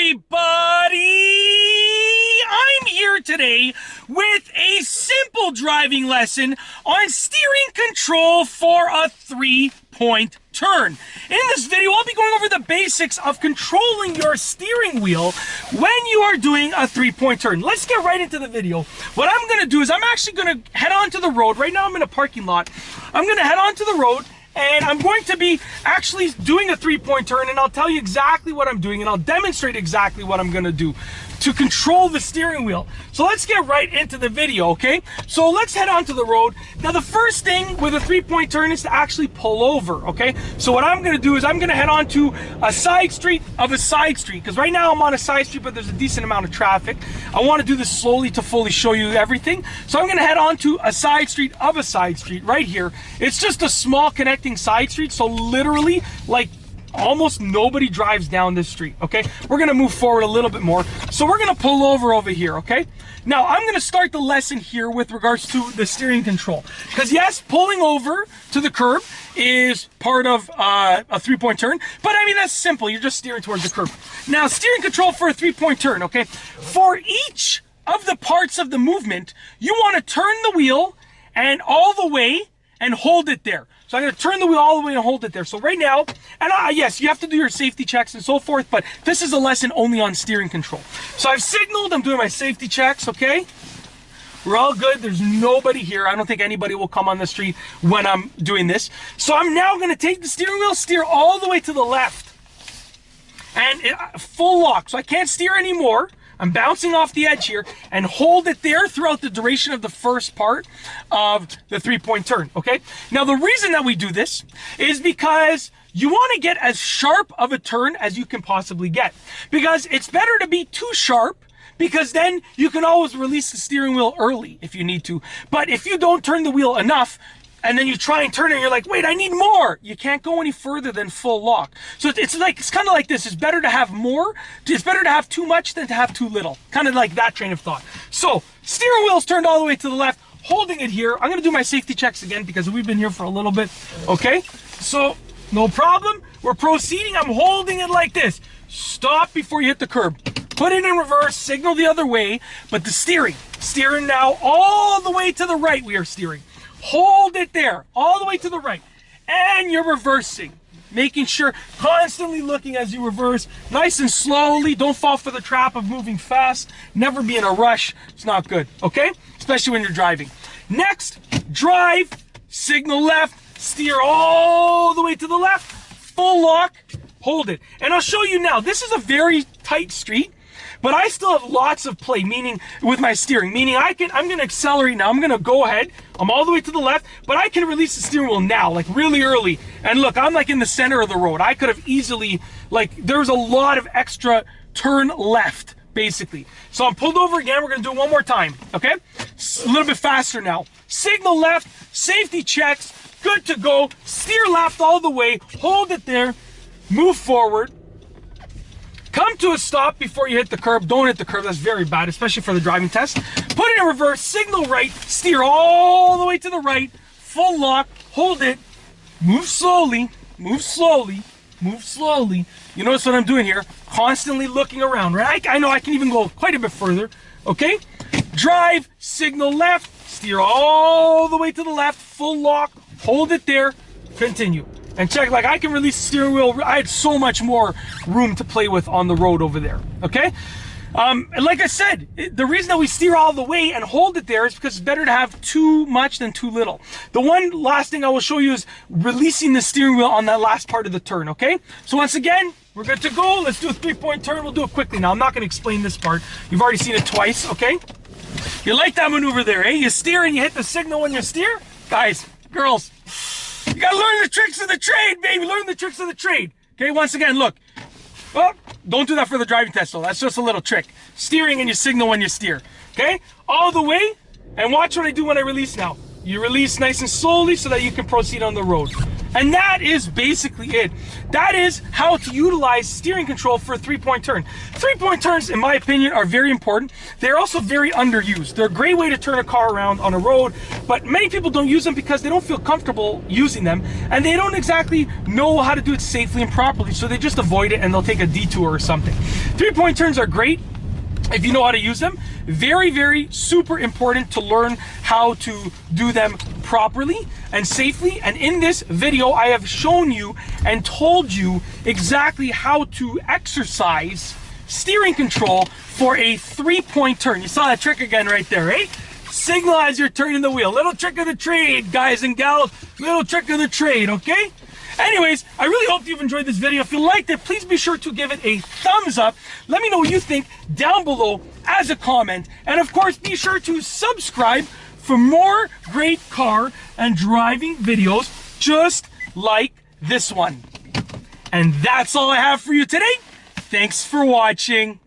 everybody! I'm here today with a simple driving lesson on steering control for a three-point turn. In this video, I'll be going over the basics of controlling your steering wheel when you are doing a three-point turn. Let's get right into the video. What I'm going to do is I'm actually going to head onto the road. Right now I'm in a parking lot. I'm going to head onto the road and I'm going to be actually doing a three-point turn, and I'll tell you exactly what I'm doing and I'll demonstrate exactly what I'm going to do to control the steering wheel. So let's get right into the video, okay? So let's head onto the road. Now the first thing with a three-point turn is to actually pull over, okay? So what I'm going to do is I'm going to head onto a side street of a side street, because right now I'm on a side street but there's a decent amount of traffic. I want to do this slowly to fully show you everything. So I'm going to head onto a side street of a side street right here. It's just a small connecting side street, so literally like almost nobody drives down this street, okay? We're gonna move forward a little bit more. So we're gonna pull over here, okay? Now I'm gonna start the lesson here with regards to the steering control. Because yes, pulling over to the curb is part of a three-point turn, but I mean, that's simple. You're just steering towards the curb. Now, steering control for a three-point turn, okay? For each of the parts of the movement, you wanna turn the wheel and all the way and hold it there. So I'm going to turn the wheel all the way and hold it there. So right now, and yes, you have to do your safety checks and so forth, but this is a lesson only on steering control. So I've signaled, I'm doing my safety checks, okay? We're all good. There's nobody here. I don't think anybody will come on the street when I'm doing this. So I'm now going to take the steering wheel, steer all the way to the left. And full lock, so I can't steer anymore. I'm bouncing off the edge here and hold it there throughout the duration of the first part of the three-point turn, okay? Now, the reason that we do this is because you want to get as sharp of a turn as you can possibly get. Because it's better to be too sharp, because then you can always release the steering wheel early if you need to. But if you don't turn the wheel enough, and then you try and turn it and you're like, wait, I need more. You can't go any further than full lock. So it's kind of like this. It's better to have more. It's better to have too much than to have too little. Kind of like that train of thought. So steering wheel's turned all the way to the left, holding it here. I'm going to do my safety checks again because we've been here for a little bit. Okay, so no problem. We're proceeding. I'm holding it like this. Stop before you hit the curb. Put it in reverse, signal the other way, but the steering now all the way to the right we are steering. Hold it there, all the way to the right. And you're reversing, making sure, constantly looking as you reverse, nice and slowly. Don't fall for the trap of moving fast. Never be in a rush. It's not good, okay? Especially when you're driving. Next, drive, signal left, steer all the way to the left, full lock, hold it. And I'll show you now, this is a very tight street, but I still have lots of play, meaning with my steering, meaning I'm going to accelerate now. I'm going to go ahead. I'm all the way to the left, but I can release the steering wheel now, like really early. And look, I'm like in the center of the road. I could have easily, like, there's a lot of extra turn left, basically. So I'm pulled over again. We're going to do it one more time, okay? A little bit faster now. Signal left, safety checks, good to go. Steer left all the way, hold it there, move forward. Come to a stop before you hit the curb. Don't hit the curb. That's very bad, especially for the driving test. Put it in reverse, signal right, steer all the way to the right, full lock, hold it, move slowly, move slowly, move slowly. You notice what I'm doing here? Constantly looking around, right? I know I can even go quite a bit further, okay? Drive, signal left, steer all the way to the left, full lock, hold it there, continue. And check, like, I can release the steering wheel. I had so much more room to play with on the road over there, okay? And like I said, the reason that we steer all the way and hold it there is because it's better to have too much than too little. The one last thing I will show you is releasing the steering wheel on that last part of the turn, okay? So once again, we're good to go. Let's do a three-point turn. We'll do it quickly now. I'm not going to explain this part. You've already seen it twice, okay? You like that maneuver there, eh? You steer and you hit the signal when you steer. Guys, girls, you gotta learn the tricks of the trade, baby. Learn the tricks of the trade. Okay, once again, look. Oh, don't do that for the driving test, though. That's just a little trick. Steering and you signal when you steer. Okay, all the way. And watch what I do when I release now. You release nice and slowly so that you can proceed on the road. And that is basically it. That is how to utilize steering control for a 3-point turn. 3-point turns, in my opinion, are very important. They're also very underused. They're a great way to turn a car around on a road, but many people don't use them because they don't feel comfortable using them, and they don't exactly know how to do it safely and properly, so they just avoid it and they'll take a detour or something. 3-point turns are great if you know how to use them. Very, very super important to learn how to do them properly and safely. And in this video, I have shown you and told you exactly how to exercise steering control for a 3-point turn. You saw that trick again right there, right? Signal as you're turning the wheel. Little trick of the trade, guys and gals. Little trick of the trade, okay? Anyways, I really hope you've enjoyed this video. If you liked it, please be sure to give it a thumbs up. Let me know what you think down below as a comment. And of course, be sure to subscribe for more great car and driving videos just like this one. And that's all I have for you today. Thanks for watching.